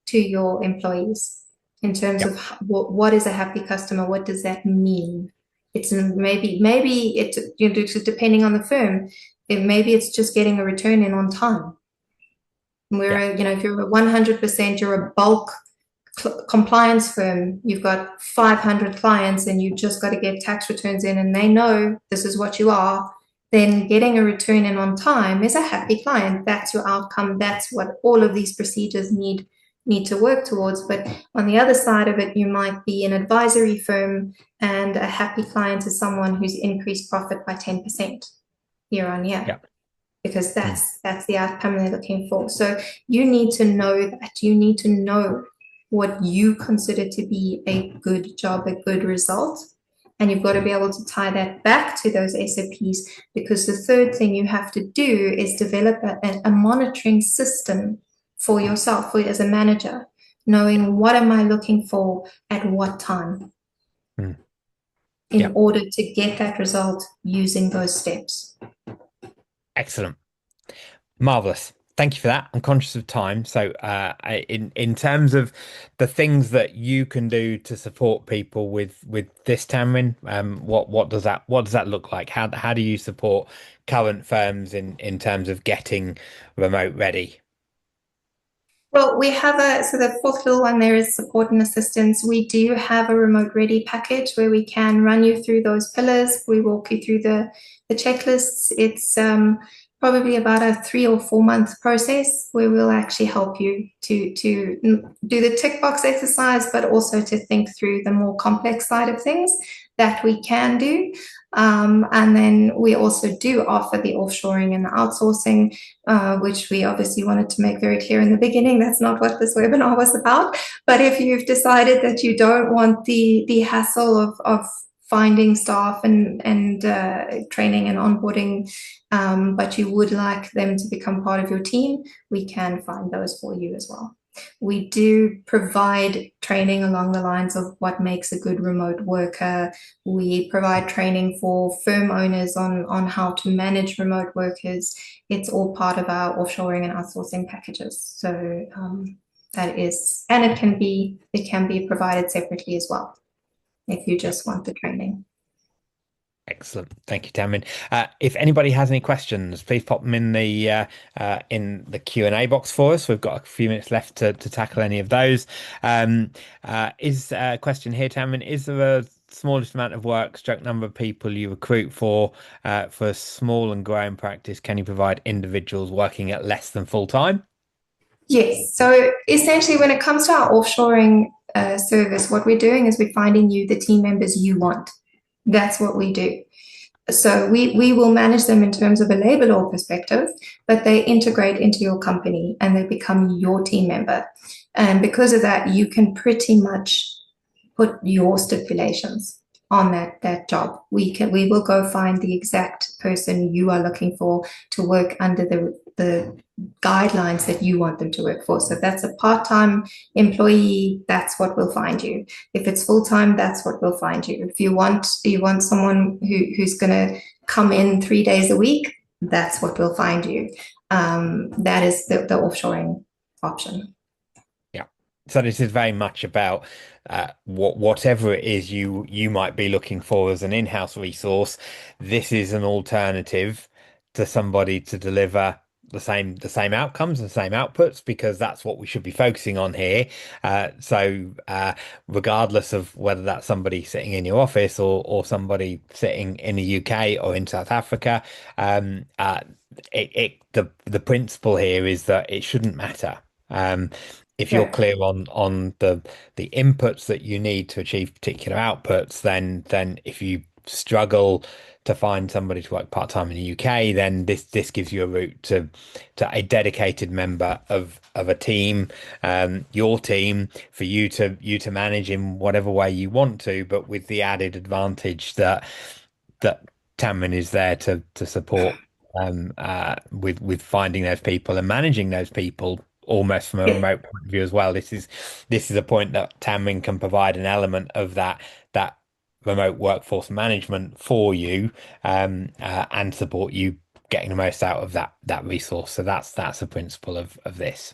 [SPEAKER 2] to your employees in terms
[SPEAKER 1] yeah,
[SPEAKER 2] of what is a happy customer. What does that mean? It's maybe it, depending on the firm, maybe it's just getting a return in on time.
[SPEAKER 1] yeah,
[SPEAKER 2] Where if you're a 100%, you're a bulk compliance firm, you've got 500 clients and you've just got to get tax returns in and they know this is what you are, then getting a return in on time is a happy client. That's your outcome. That's what all of these procedures need to work towards. But on the other side of it, you might be an advisory firm and a happy client is someone who's increased profit by 10% year on year
[SPEAKER 1] yeah.
[SPEAKER 2] because
[SPEAKER 1] Mm.
[SPEAKER 2] that's the outcome they're looking for. So you need to know that. You need to know what you consider to be a good job, a good result, And you've got to be able to tie that back to those SOPs, because the third thing you have to do is develop a monitoring system for yourself, for as a manager,
[SPEAKER 1] Yeah.
[SPEAKER 2] knowing what am I looking for at what time
[SPEAKER 1] Mm.
[SPEAKER 2] in
[SPEAKER 1] Yeah.
[SPEAKER 2] order to get that result using those steps.
[SPEAKER 1] Excellent. Marvelous. Thank you for that. I'm conscious of time. So, in terms of the things that you can do to support people with this, Tamrin, what does that look like? How do you support current firms in terms of getting remote ready?
[SPEAKER 2] Well, we have so the fourth little one there is support and assistance. We do have a remote ready package where we can run you through those pillars. We walk you through the checklists. It's probably about a 3 or 4 month process where we'll actually help you to do the tick box exercise, but also to think through the more complex side of things that we can do. And then we also do offer the offshoring and the outsourcing, which we obviously wanted to make very clear in the beginning. That's not what this webinar was about. But if you've decided that you don't want the hassle of finding staff and training and onboarding, but you would like them to become part of your team, we can find those for you as well. We do provide training along the lines of what makes a good remote worker. We provide training for firm owners on how to manage remote workers. It's all part of our offshoring and outsourcing packages. So that is, and it can be provided separately as well if you
[SPEAKER 1] Yeah.
[SPEAKER 2] just want the training.
[SPEAKER 1] Excellent. Thank you, Tammin. If anybody has any questions, please pop them in the Q&A box for us. We've got a few minutes left to tackle any of those. Is a question here, Tammin? Is there a smallest amount of work, stroke number of people you recruit for a small and growing practice? Can you provide individuals working at less than full time?
[SPEAKER 2] Yes. So essentially, when it comes to our offshoring service, what we're doing is we're finding you the team members you want. That's what we do. So we will manage them in terms of a labor law perspective, but they integrate into your company and they become your team member. And because of that, you can pretty much put your stipulations on that job. We will go find the exact person you are looking for to work under the guidelines that you want them to work for. So if that's a part-time employee, that's what we'll find you. If it's full-time, that's what we'll find you. If you want someone who's going to come in 3 days a week, that's what we'll find you. That is the offshoring option.
[SPEAKER 1] Yeah. So this is very much about whatever it is you might be looking for as an in-house resource. This is an alternative to somebody to deliver the same outcomes and the same outputs, because that's what we should be focusing on here. So regardless of whether that's somebody sitting in your office or somebody sitting in the UK or in South Africa, um, uh, the principle here is that it shouldn't matter. If you're
[SPEAKER 2] Correct.
[SPEAKER 1] clear on the inputs that you need to achieve particular outputs, then if you struggle to find somebody to work part-time in the UK, then this gives you a route to a dedicated member of a team, your team, for you to manage in whatever way you want to, but with the added advantage that Tammin is there to support with finding those people and managing those people almost from a
[SPEAKER 2] Yeah.
[SPEAKER 1] remote point of view as well. This is a point that Tammin can provide an element of that remote workforce management for you, and support you getting the most out of that resource. So that's a principle of this.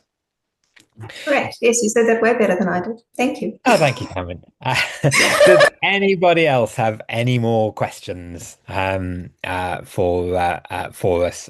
[SPEAKER 2] Correct. Yes, you said that way better than I did. Thank you.
[SPEAKER 1] Oh, thank you, Cameron. Does anybody else have any more questions for us?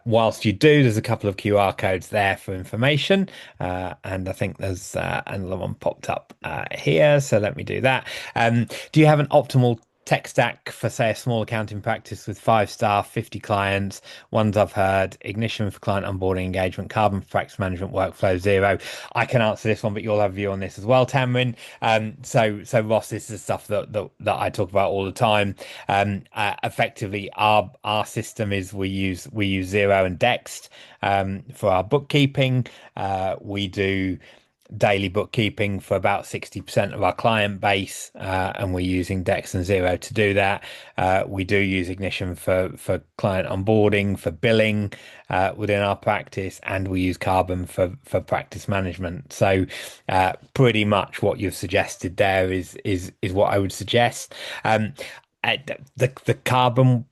[SPEAKER 1] Whilst you do, there's a couple of QR codes there for information, and I think there's another one popped up here. So let me do that. Do you have an optimal tech stack for, say, a small accounting practice with 5 staff, 50 clients? Ones I've heard: Ignition for client onboarding engagement, Carbon for practice management, Workflow Zero. I can answer this one, but you'll have a view on this as well, Tamrin. So Ross, this is stuff that I talk about all the time. Effectively, our system is we use Zero and Dext for our bookkeeping. We do daily bookkeeping for about 60% of our client base, and we're using Dex and Zero to do that. We do use Ignition for client onboarding, for billing within our practice, and we use Carbon for practice management. So pretty much what you've suggested there is what I would suggest. Uh, the carbon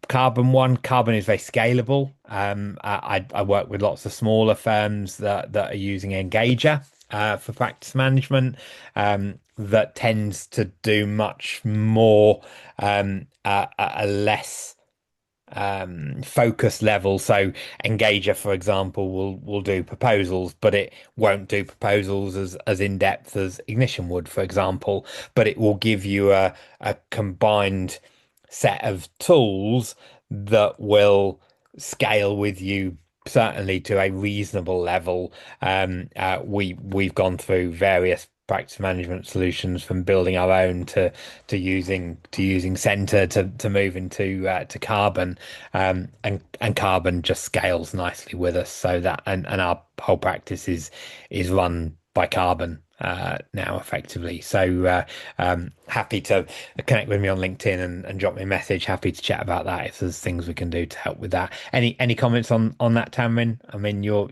[SPEAKER 1] is very scalable. I work with lots of smaller firms that are using Engager for practice management, that tends to do much more at a less focus level. So Engager, for example, will do proposals, but it won't do proposals as in depth as Ignition would, for example. But it will give you a combined set of tools that will scale with you certainly to a reasonable level. We've gone through various practice management solutions, from building our own to using Center to move into to Carbon, and Carbon just scales nicely with us. So that and our whole practice is run by Carbon now effectively. So happy to connect with me on LinkedIn and drop me a message. Happy to chat about that if there's things we can do to help with that. Any comments on that, Tamrin? I mean, you're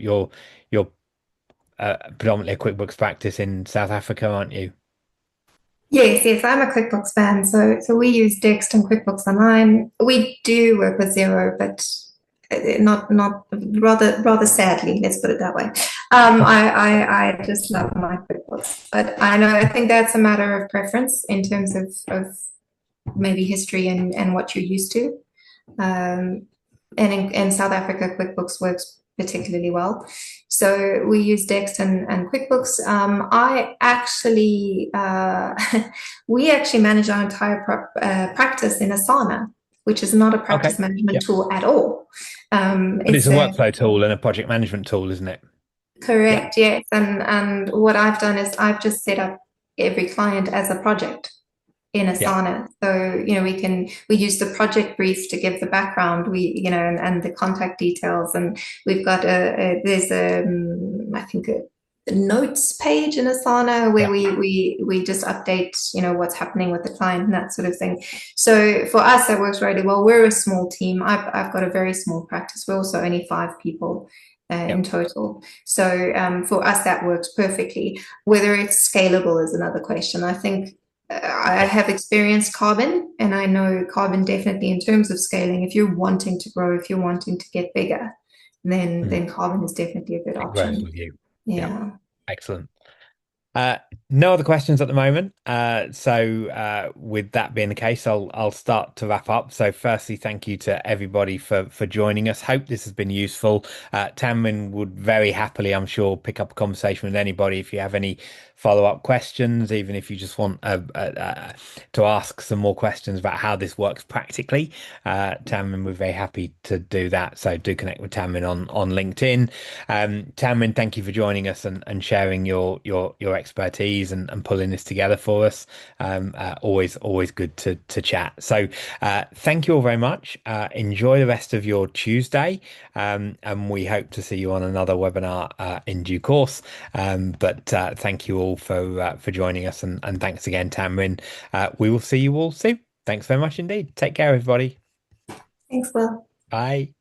[SPEAKER 1] predominantly a QuickBooks practice in South Africa, aren't you?
[SPEAKER 2] Yes, yes, I'm a QuickBooks fan. So we use Dext and QuickBooks Online. We do work with Zero, but not rather sadly, let's put it that way. I just love my QuickBooks, but I think that's a matter of preference in terms of maybe history and what you're used to. Um, and in South Africa, QuickBooks works particularly well. So we use Dext and QuickBooks. I actually, we actually manage our entire practice in Asana, which is not a
[SPEAKER 1] Okay.
[SPEAKER 2] practice management
[SPEAKER 1] Yeah.
[SPEAKER 2] tool at all.
[SPEAKER 1] But it's
[SPEAKER 2] It's
[SPEAKER 1] a
[SPEAKER 2] a
[SPEAKER 1] workflow tool and a project management tool, isn't it? Yeah.
[SPEAKER 2] correct, yes. And what I've done is I've just set up every client as a project in
[SPEAKER 1] Yeah.
[SPEAKER 2] Asana. So, we use the project brief to give the background, and the contact details. And we've got there's I think a notes page in Asana where
[SPEAKER 1] Yeah.
[SPEAKER 2] we just update, what's happening with the client and that sort of thing. So for us, that works really well. We're a small team. I've got a very small practice. We're also only 5 people.
[SPEAKER 1] Yeah.
[SPEAKER 2] In total. So for us, that works perfectly. Whether it's scalable is another question. I think I
[SPEAKER 1] Yeah.
[SPEAKER 2] have experienced Carbon, and I know Carbon definitely in terms of scaling. If you're wanting to grow, if you're wanting to get bigger, then
[SPEAKER 1] Mm.
[SPEAKER 2] Carbon is definitely a good
[SPEAKER 1] It grows
[SPEAKER 2] option.
[SPEAKER 1] with you. Yeah.
[SPEAKER 2] Yeah.
[SPEAKER 1] Excellent. Uh, no other questions at the moment. So with that being the case, I'll start to wrap up. So firstly, thank you to everybody for joining us. Hope this has been useful. Tammin would very happily, I'm sure, pick up a conversation with anybody if you have any follow-up questions, even if you just want to ask some more questions about how this works practically. Tammin, we're very happy to do that. So do connect with Tammin on LinkedIn. Tammin, thank you for joining us and sharing your expertise and pulling this together for us. Always good to chat. So thank you all very much. Enjoy the rest of your Tuesday, and we hope to see you on another webinar in due course. But thank you all for joining us, and thanks again, Tamrin. We will see you all soon. Thanks very much indeed. Take care, everybody.
[SPEAKER 2] Thanks, Will.
[SPEAKER 1] Bye.